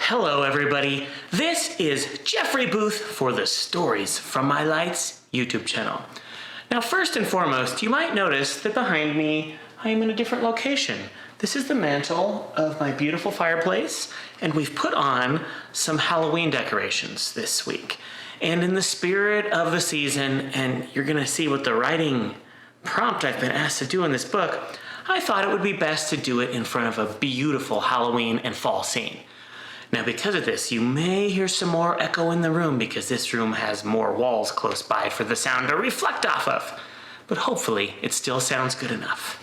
Hello everybody, this is Jeffrey Booth for the Stories from My Lights YouTube channel. Now first and foremost, you might notice that behind me I am in a different location. This is the mantle of my beautiful fireplace, and we've put on some Halloween decorations this week. And in the spirit of the season, and you're gonna see what the writing prompt I've been asked to do in this book, I thought it would be best to do it in front of a beautiful Halloween and fall scene. Now because of this, you may hear some more echo in the room because this room has more walls close by for the sound to reflect off of. But hopefully it still sounds good enough.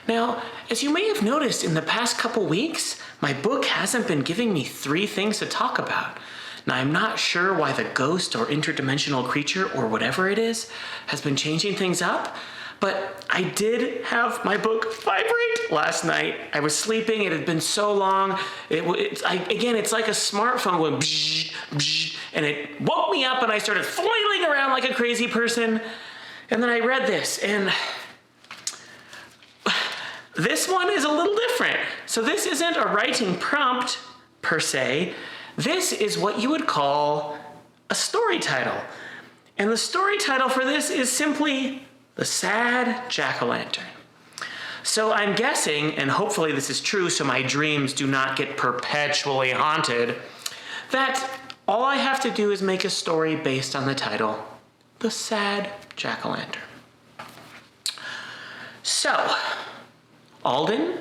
Now, as you may have noticed in the past couple weeks, my book hasn't been giving me 3 things to talk about. Now I'm not sure why the ghost or interdimensional creature or whatever it is has been changing things up, but I did have my book vibrate last night. I was sleeping, it had been so long. Again, it's like a smartphone going bzz, bzz, and it woke me up and I started flailing around like a crazy person. And then I read this, and this one is a little different. So this isn't a writing prompt per se. This is what you would call a story title. And the story title for this is simply The Sad Jackolantern. So I'm guessing, and hopefully this is true so my dreams do not get perpetually haunted, that all I have to do is make a story based on the title, The Sad Jackolantern. So, Alden,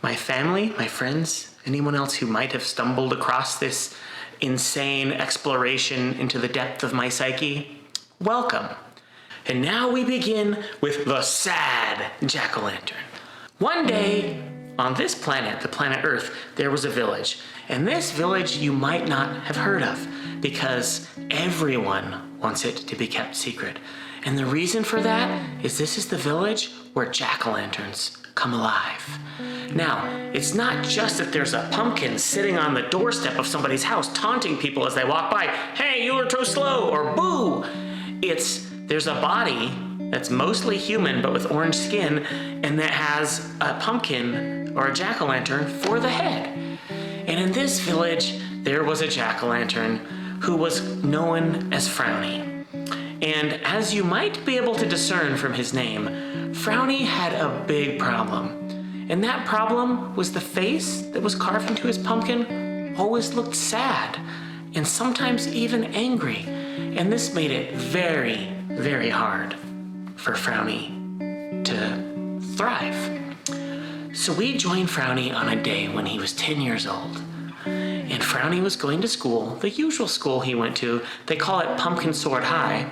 my family, my friends, anyone else who might have stumbled across this insane exploration into the depth of my psyche, welcome. And now we begin with the Sad Jackolantern. One day, on this planet, the planet Earth, there was a village. And this village you might not have heard of because everyone wants it to be kept secret. And the reason for that is this is the village where jack-o'-lanterns come alive. Now, it's not just that there's a pumpkin sitting on the doorstep of somebody's house taunting people as they walk by, "Hey, you are too slow," or "Boo." There's a body that's mostly human but with orange skin and that has a pumpkin or a jack-o'-lantern for the head. And in this village, there was a jack-o'-lantern who was known as Frowny. And as you might be able to discern from his name, Frowny had a big problem. And that problem was the face that was carved into his pumpkin always looked sad and sometimes even angry. And this made it very, very hard for Frowny to thrive. So we joined Frowny on a day when he was 10 years old. And Frowny was going to school, the usual school he went to. They call it Pumpkin Sword High.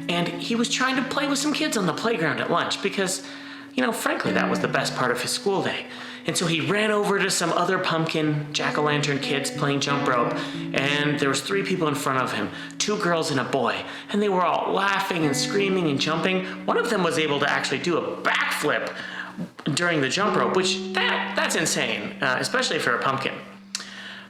And he was trying to play with some kids on the playground at lunch because, frankly, that was the best part of his school day. And so he ran over to some other pumpkin jack-o'-lantern kids playing jump rope, and there was 3 people in front of him, 2 girls and a boy, and they were all laughing and screaming and jumping. One of them was able to actually do a backflip during the jump rope, which that's insane, especially for a pumpkin.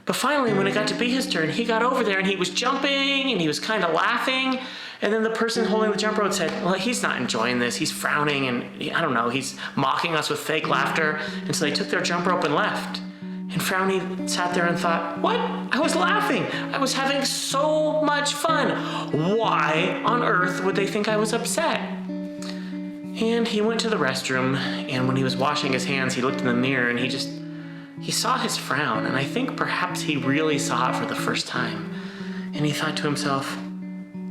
But finally, when it got to be his turn, he got over there and he was jumping and he was kind of laughing. And then the person holding the jump rope said, "Well, he's not enjoying this. He's frowning and I don't know, he's mocking us with fake laughter." And so they took their jump rope and left. And Frowny sat there and thought, "What? I was laughing. I was having so much fun. Why on earth would they think I was upset?" And he went to the restroom, and when he was washing his hands, he looked in the mirror and he saw his frown, and I think perhaps he really saw it for the first time. And he thought to himself,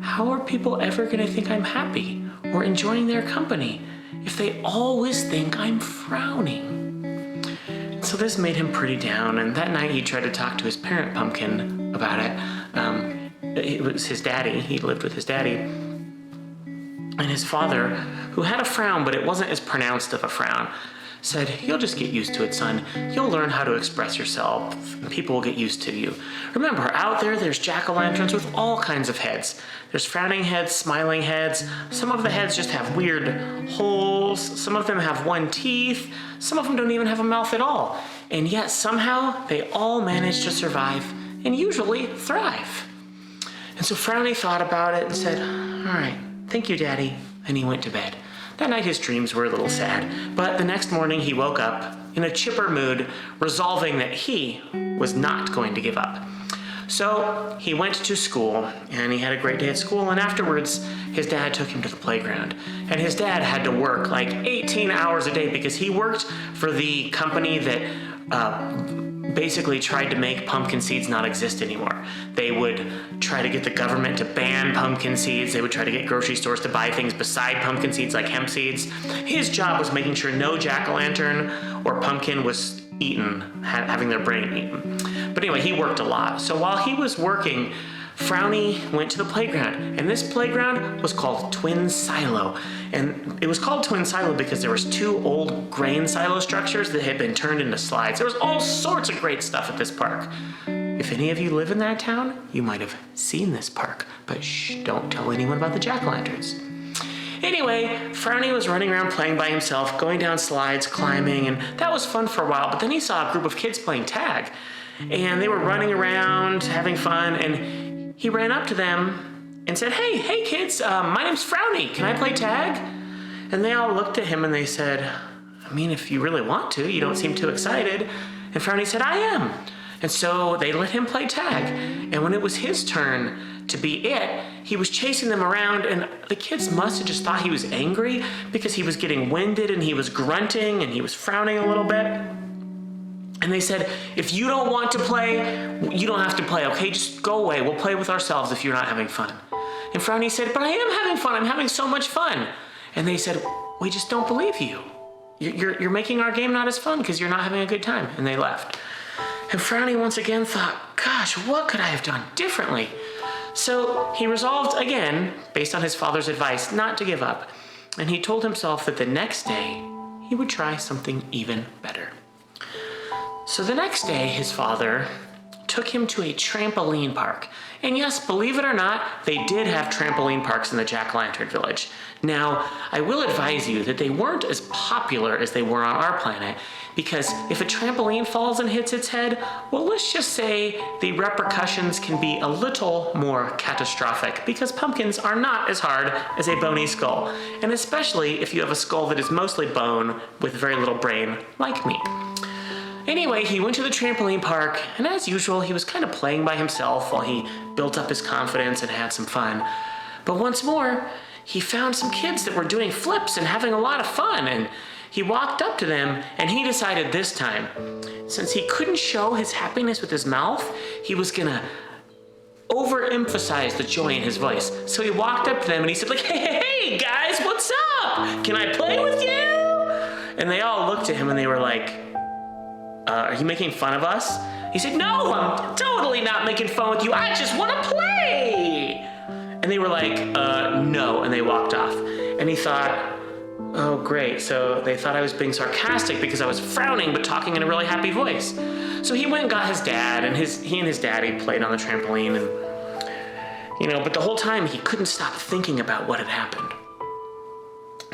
how are people ever going to think I'm happy or enjoying their company if they always think I'm frowning? So this made him pretty down, and that night he tried to talk to his parent pumpkin about it. It was his daddy. He lived with his daddy. And his father, who had a frown, but it wasn't as pronounced of a frown, said, "You'll just get used to it, son. You'll learn how to express yourself, and people will get used to you. Remember, out there's jack-o'-lanterns with all kinds of heads. There's frowning heads, smiling heads. Some of the heads just have weird holes. Some of them have 1 teeth. Some of them don't even have a mouth at all. And yet somehow they all manage to survive and usually thrive." And so Frowny thought about it and said, "All right, thank you, Daddy." And he went to bed. That night his dreams were a little sad, but the next morning he woke up in a chipper mood, resolving that he was not going to give up. So he went to school, and he had a great day at school, and afterwards his dad took him to the playground. And his dad had to work like 18 hours a day because he worked for the company that basically tried to make pumpkin seeds not exist anymore. They would try to get the government to ban pumpkin seeds. They would try to get grocery stores to buy things beside pumpkin seeds like hemp seeds. His job was making sure no jack-o'-lantern or pumpkin was eaten, having their brain eaten. But anyway, he worked a lot. So while he was working, Frowny went to the playground, and this playground was called Twin Silo. And it was called Twin Silo because there was 2 old grain silo structures that had been turned into slides. There was all sorts of great stuff at this park. If any of you live in that town, you might have seen this park, but shh, don't tell anyone about the jack-o'-lanterns. Anyway, Frowny was running around playing by himself, going down slides, climbing, and that was fun for a while, but then he saw a group of kids playing tag, and they were running around, having fun, and he ran up to them and said, hey kids, my name's Frowny, can I play tag? And they all looked at him and they said, I mean, if you really want to, you don't seem too excited. And Frowny said, I am. And so they let him play tag, and when it was his turn to be it, he was chasing them around, and the kids must have just thought he was angry because he was getting winded and he was grunting and he was frowning a little bit. And they said, if you don't want to play, you don't have to play, okay? Just go away. We'll play with ourselves if you're not having fun. And Frowny said, but I am having fun. I'm having so much fun. And they said, we just don't believe you. You're making our game not as fun because you're not having a good time. And they left. And Frowny once again thought, gosh, what could I have done differently? So he resolved again, based on his father's advice, not to give up. And he told himself that the next day he would try something even better. So the next day, his father took him to a trampoline park. And yes, believe it or not, they did have trampoline parks in the Jack-o'-lantern village. Now, I will advise you that they weren't as popular as they were on our planet, because if a trampoline falls and hits its head, well, let's just say the repercussions can be a little more catastrophic, because pumpkins are not as hard as a bony skull, and especially if you have a skull that is mostly bone with very little brain, like me. Anyway, he went to the trampoline park, and as usual, he was kind of playing by himself while he built up his confidence and had some fun. But once more, he found some kids that were doing flips and having a lot of fun, and he walked up to them, and he decided this time, since he couldn't show his happiness with his mouth, he was gonna overemphasize the joy in his voice. So he walked up to them and he said, like, hey guys, what's up? Can I play with you? And they all looked at him and they were like, are you making fun of us? He said, no, I'm totally not making fun with you. I just want to play. And they were like, no. And they walked off. And he thought, oh, great. So they thought I was being sarcastic because I was frowning but talking in a really happy voice. So he went and got his dad, and he and his daddy played on the trampoline. And, but the whole time he couldn't stop thinking about what had happened.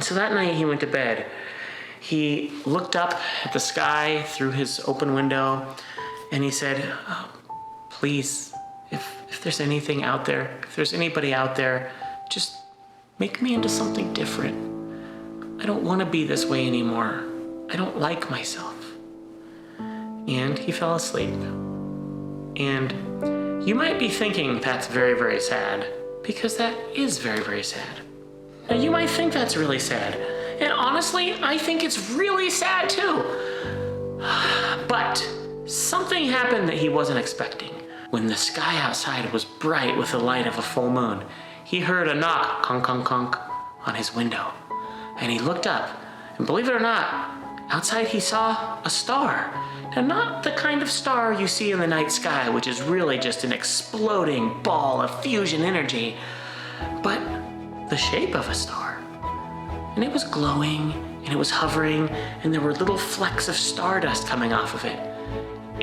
So that night he went to bed. He looked up at the sky through his open window, and he said, oh, please, if there's anything out there, if there's anybody out there, just make me into something different. I don't want to be this way anymore. I don't like myself. And he fell asleep. And you might be thinking that's very, very sad, because that is very, very sad. Now you might think that's really sad. And honestly, I think it's really sad too. But something happened that he wasn't expecting. When the sky outside was bright with the light of a full moon, he heard a knock, conk, conk, conk, on his window. And he looked up, and believe it or not, outside he saw a star. Now, not the kind of star you see in the night sky, which is really just an exploding ball of fusion energy, but the shape of a star. And it was glowing, and it was hovering, and there were little flecks of stardust coming off of it.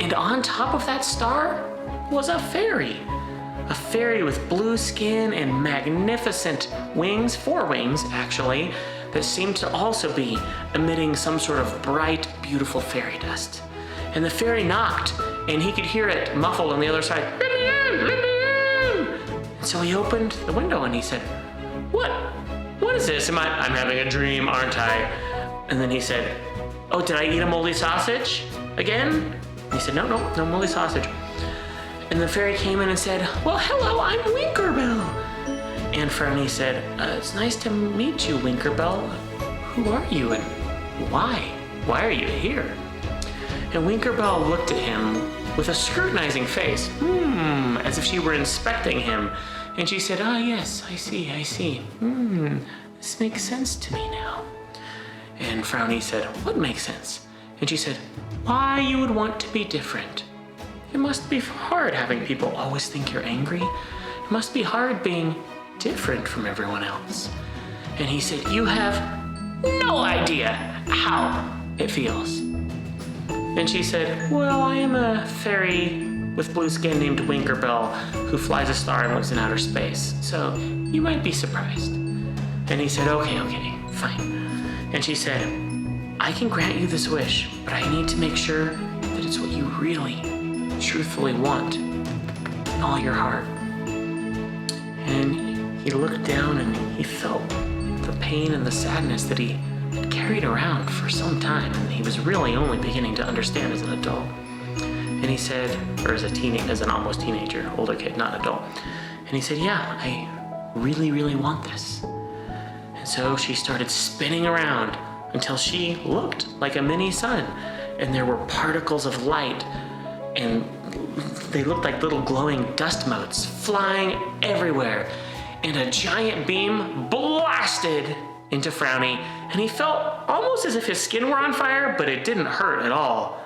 And on top of that star was a fairy with blue skin and magnificent wings, 4 wings actually, that seemed to also be emitting some sort of bright, beautiful fairy dust. And the fairy knocked, and he could hear it muffled on the other side. Let me in, let me in. And so he opened the window and he said, What is this? I'm having a dream, aren't I? And then he said, oh, did I eat a moldy sausage again? And he said, no, moldy sausage. And the fairy came in and said, well, hello, I'm Winkerbell. And Frowny said, it's nice to meet you, Winkerbell. Who are you and why? Why are you here? And Winkerbell looked at him with a scrutinizing face, as if she were inspecting him. And she said, yes, I see. This makes sense to me now. And Frowny said, what makes sense? And she said, why you would want to be different. It must be hard having people always think you're angry. It must be hard being different from everyone else. And he said, you have no idea how it feels. And she said, well, I am a fairy with blue skin named Winkerbell who flies a star and lives in outer space. So you might be surprised. And he said, okay, fine. And she said, I can grant you this wish, but I need to make sure that it's what you really, truthfully want in all your heart. And he looked down and he felt the pain and the sadness that he had carried around for some time, and he was really only beginning to understand as an adult. And he said, or as an almost teenager, older kid, not adult. And he said, yeah, I really, really want this. And so she started spinning around until she looked like a mini sun, and there were particles of light, and they looked like little glowing dust motes flying everywhere. And a giant beam blasted into Frowny, and he felt almost as if his skin were on fire, but it didn't hurt at all.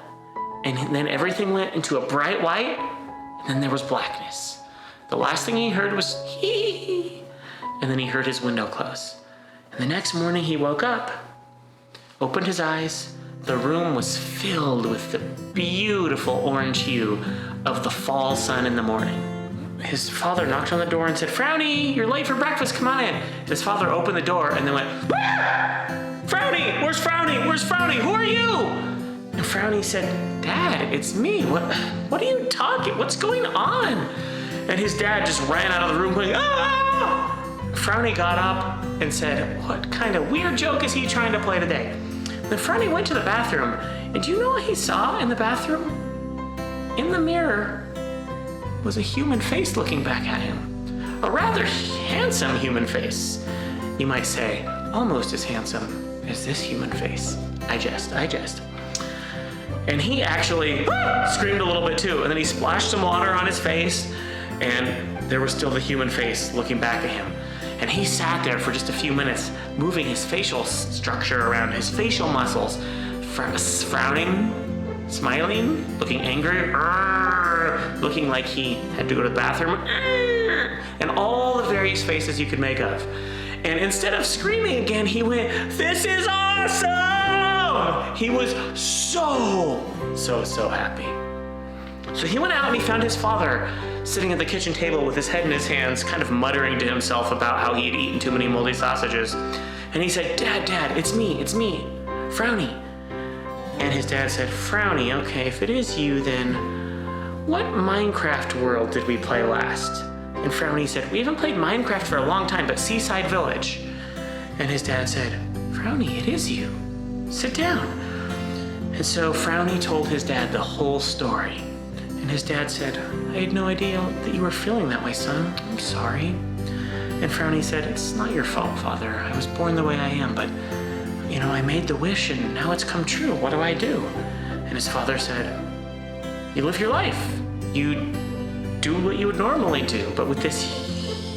And then everything went into a bright white, and then there was blackness. The last thing he heard was hee, and then he heard his window close. And the next morning he woke up, opened his eyes. The room was filled with the beautiful orange hue of the fall sun in the morning. His father knocked on the door and said, Frowny, you're late for breakfast, come on in. And his father opened the door and then went, Frowny, where's Frowny? Where's Frowny? Who are you? And Frowny said, Dad, it's me. What are you talking? What's going on? And his dad just ran out of the room going, ah! Frowny got up and said, what kind of weird joke is he trying to play today? Then Frowny went to the bathroom, and do you know what he saw in the bathroom? In the mirror was a human face looking back at him. A rather handsome human face. You might say, almost as handsome as this human face. I jest. And he actually screamed a little bit too, and then he splashed some water on his face, and there was still the human face looking back at him. And he sat there for just a few minutes, moving his facial structure around, his facial muscles, frowning, smiling, looking angry, looking like he had to go to the bathroom, and all the various faces you could make of. And instead of screaming again, he went, this is awesome! He was so happy. So he went out and he found his father sitting at the kitchen table with his head in his hands, kind of muttering to himself about how he had eaten too many moldy sausages. And he said, Dad, it's me, Frowny. And his dad said, Frowny, okay, if it is you, then what Minecraft world did we play last? And Frowny said, we haven't played Minecraft for a long time, but Seaside Village. And his dad said, Frowny, it is you. Sit down. And so Frowny told his dad the whole story. And his dad said, I had no idea that you were feeling that way, son. I'm sorry. And Frowny said, it's not your fault, Father. I was born the way I am, but, I made the wish and now it's come true. What do I do? And his father said, you live your life. You do what you would normally do, but with this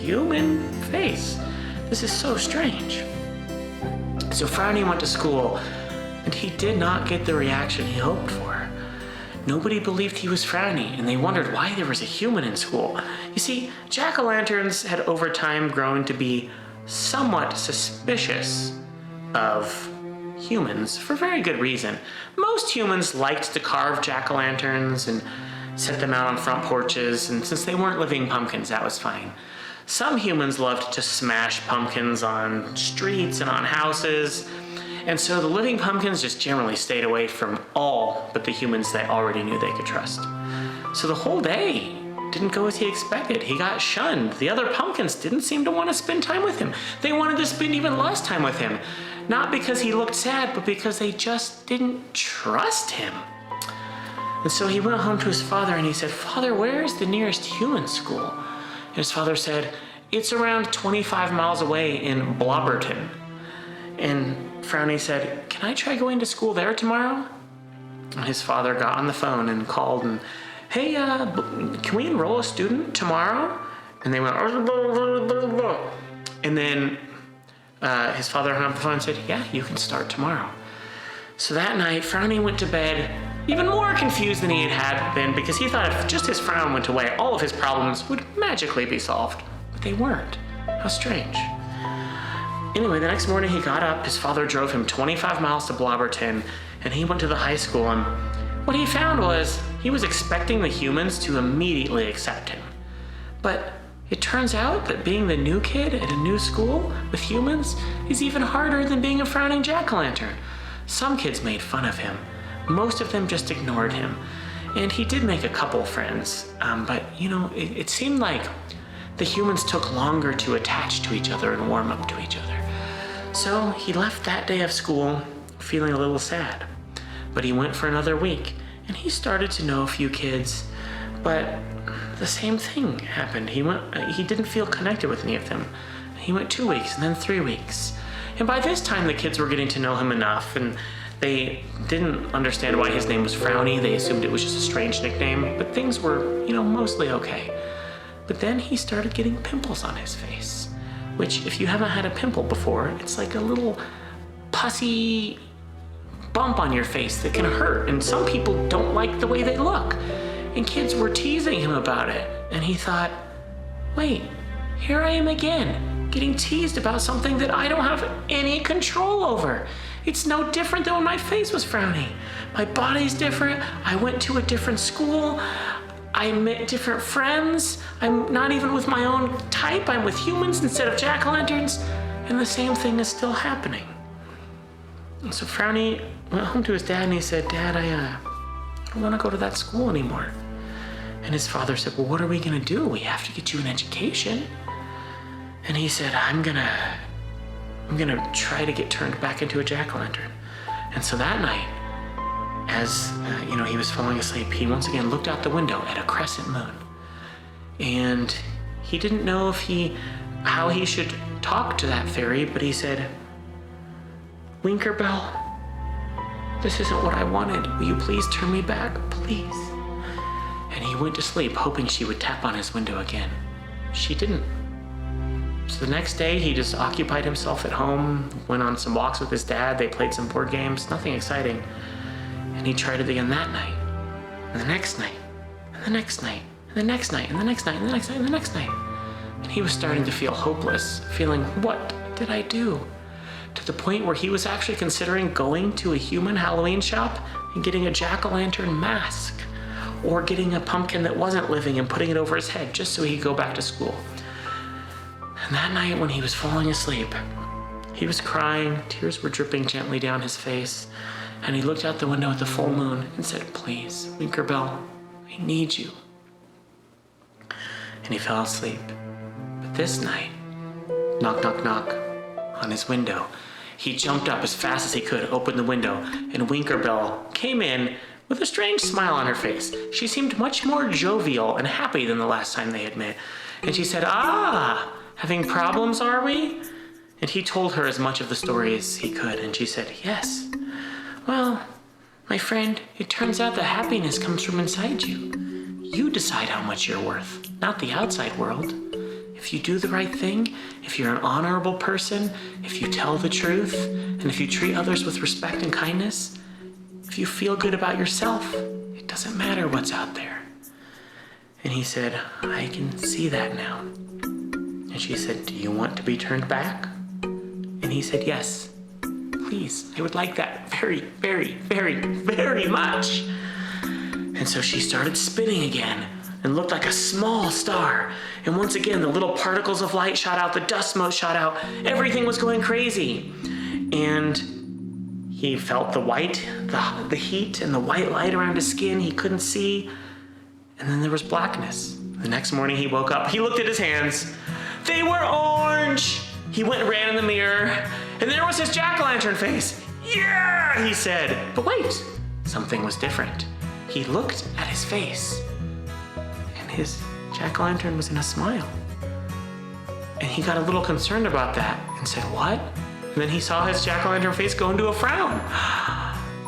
human face. This is so strange. So Frowny went to school, and he did not get the reaction he hoped for. Nobody believed he was Frowny, and they wondered why there was a human in school. You see, jack-o'-lanterns had over time grown to be somewhat suspicious of humans for very good reason. Most humans liked to carve jack-o'-lanterns and set them out on front porches, and since they weren't living pumpkins, that was fine. Some humans loved to smash pumpkins on streets and on houses, and so the living pumpkins just generally stayed away from all but the humans they already knew they could trust. So the whole day, didn't go as he expected. He got shunned. The other pumpkins didn't seem to want to spend time with him. They wanted to spend even less time with him. Not because he looked sad, but because they just didn't trust him. And so he went home to his father and he said, "Father, where is the nearest human school?" And his father said, "It's around 25 miles away in Blobberton." And Frowny said, "Can I try going to school there tomorrow?" And his father got on the phone and called and, "Hey, can we enroll a student tomorrow?" And they went, and then his father hung up the phone and said, "Yeah, you can start tomorrow." So that night, Frowny went to bed even more confused than he had been, because he thought if just his frown went away, all of his problems would magically be solved. But they weren't. How strange. Anyway, the next morning he got up, his father drove him 25 miles to Blobberton, and he went to the high school, and what he found was he was expecting the humans to immediately accept him. But it turns out that being the new kid at a new school with humans is even harder than being a frowning jack-o'-lantern. Some kids made fun of him. Most of them just ignored him. And he did make a couple friends, but it seemed like the humans took longer to attach to each other and warm up to each other. So he left that day of school feeling a little sad. But he went for another week, and he started to know a few kids, but the same thing happened. He didn't feel connected with any of them. He went 2 weeks and then 3 weeks. And by this time the kids were getting to know him enough, and they didn't understand why his name was Frowny. They assumed it was just a strange nickname, but things were, mostly okay. But then he started getting pimples on his face, which if you haven't had a pimple before, it's like a little pussy bump on your face that can hurt, and some people don't like the way they look. And kids were teasing him about it, and he thought, wait, here I am again, getting teased about something that I don't have any control over. It's no different than when my face was frowny. My body's different. I went to a different school. I met different friends. I'm not even with my own type. I'm with humans instead of jack-o'-lanterns. And the same thing is still happening. And so Frowny went home to his dad and he said, "Dad, I don't want to go to that school anymore." And his father said, "Well, what are we going to do? We have to get you an education." And he said, I'm gonna try to get turned back into a jack-o'-lantern." And so that night, as he was falling asleep, he once again looked out the window at a crescent moon. And he didn't know how he should talk to that fairy, but he said, "Winkerbell, this isn't what I wanted. Will you please turn me back, please?" And he went to sleep, hoping she would tap on his window again. She didn't. So the next day, he just occupied himself at home, went on some walks with his dad, they played some board games, nothing exciting. And he tried it again that night, and the next night, and the next night, and the next night, and the next night, and the next night, and the next night. And he was starting to feel hopeless, feeling, what did I do? To the point where he was actually considering going to a human Halloween shop and getting a jack-o'-lantern mask, or getting a pumpkin that wasn't living and putting it over his head just so he could go back to school. And that night when he was falling asleep, he was crying, tears were dripping gently down his face, and he looked out the window at the full moon and said, "Please, Winkerbell, I need you." And he fell asleep. But this night, knock, knock, knock, on his window, he jumped up as fast as he could, opened the window, and Winkerbell came in with a strange smile on her face. She seemed much more jovial and happy than the last time they had met. And she said, "Ah, having problems, are we?" And he told her as much of the story as he could, and she said, "Yes. Well, my friend, it turns out that happiness comes from inside you. You decide how much you're worth, not the outside world. If you do the right thing, if you're an honorable person, if you tell the truth, and if you treat others with respect and kindness, if you feel good about yourself, it doesn't matter what's out there." And he said, "I can see that now." And she said, "Do you want to be turned back?" And he said, "Yes, please, I would like that very, very, very, very much." And so she started spinning again and looked like a small star. And once again, the little particles of light shot out, the dust mote shot out, everything was going crazy. And he felt the white, the heat and the white light around his skin. He couldn't see. And then there was blackness. The next morning he woke up, he looked at his hands. They were orange! He went and ran in the mirror, and there was his jack-o'-lantern face. Yeah, he said. But wait, something was different. He looked at his face, and his jack-o'-lantern was in a smile. And he got a little concerned about that and said, what? And then he saw his jack-o'-lantern face go into a frown.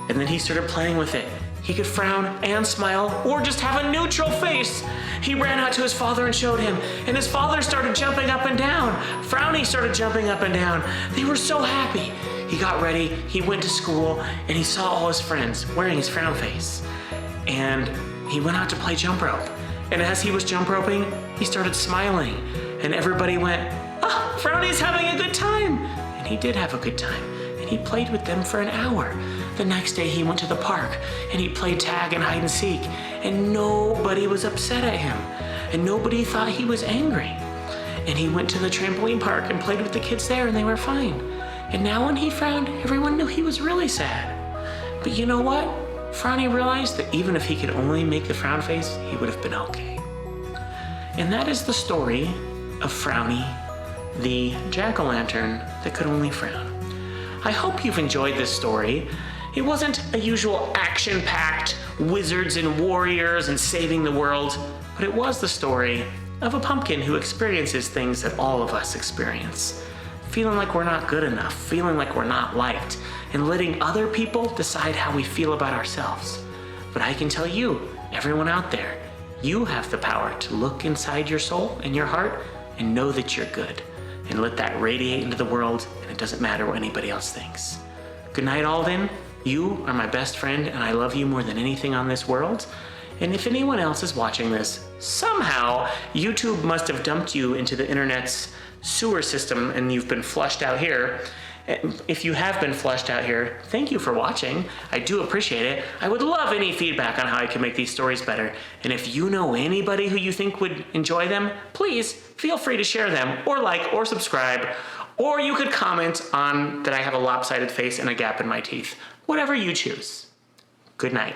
And then he started playing with it. He could frown and smile, or just have a neutral face. He ran out to his father and showed him, and his father started jumping up and down. Frowny started jumping up and down. They were so happy. He got ready, he went to school, and he saw all his friends wearing his frown face. And he went out to play jump rope. And as he was jump roping, he started smiling. And everybody went, "Ah, Frowny's having a good time." And he did have a good time. And he played with them for an hour. The next day he went to the park and he played tag and hide and seek. And nobody was upset at him. And nobody thought he was angry. And he went to the trampoline park and played with the kids there and they were fine. And now when he frowned, everyone knew he was really sad. But you know what? Frowny realized that even if he could only make the frown face, he would have been okay. And that is the story of Frowny, the jack-o'-lantern that could only frown. I hope you've enjoyed this story. It wasn't a usual action-packed wizards and warriors and saving the world, but it was the story of a pumpkin who experiences things that all of us experience. Feeling like we're not good enough, feeling like we're not liked, and letting other people decide how we feel about ourselves. But I can tell you, everyone out there, you have the power to look inside your soul and your heart and know that you're good, and let that radiate into the world, and it doesn't matter what anybody else thinks. Good night, Alden. You are my best friend, and I love you more than anything on this world. And if anyone else is watching this, somehow YouTube must have dumped you into the internet's sewer system and you've been flushed out here. If you have been flushed out here, thank you for watching. I do appreciate it. I would love any feedback on how I can make these stories better. And if you know anybody who you think would enjoy them, please feel free to share them or like or subscribe. Or you could comment on that I have a lopsided face and a gap in my teeth. Whatever you choose. Good night.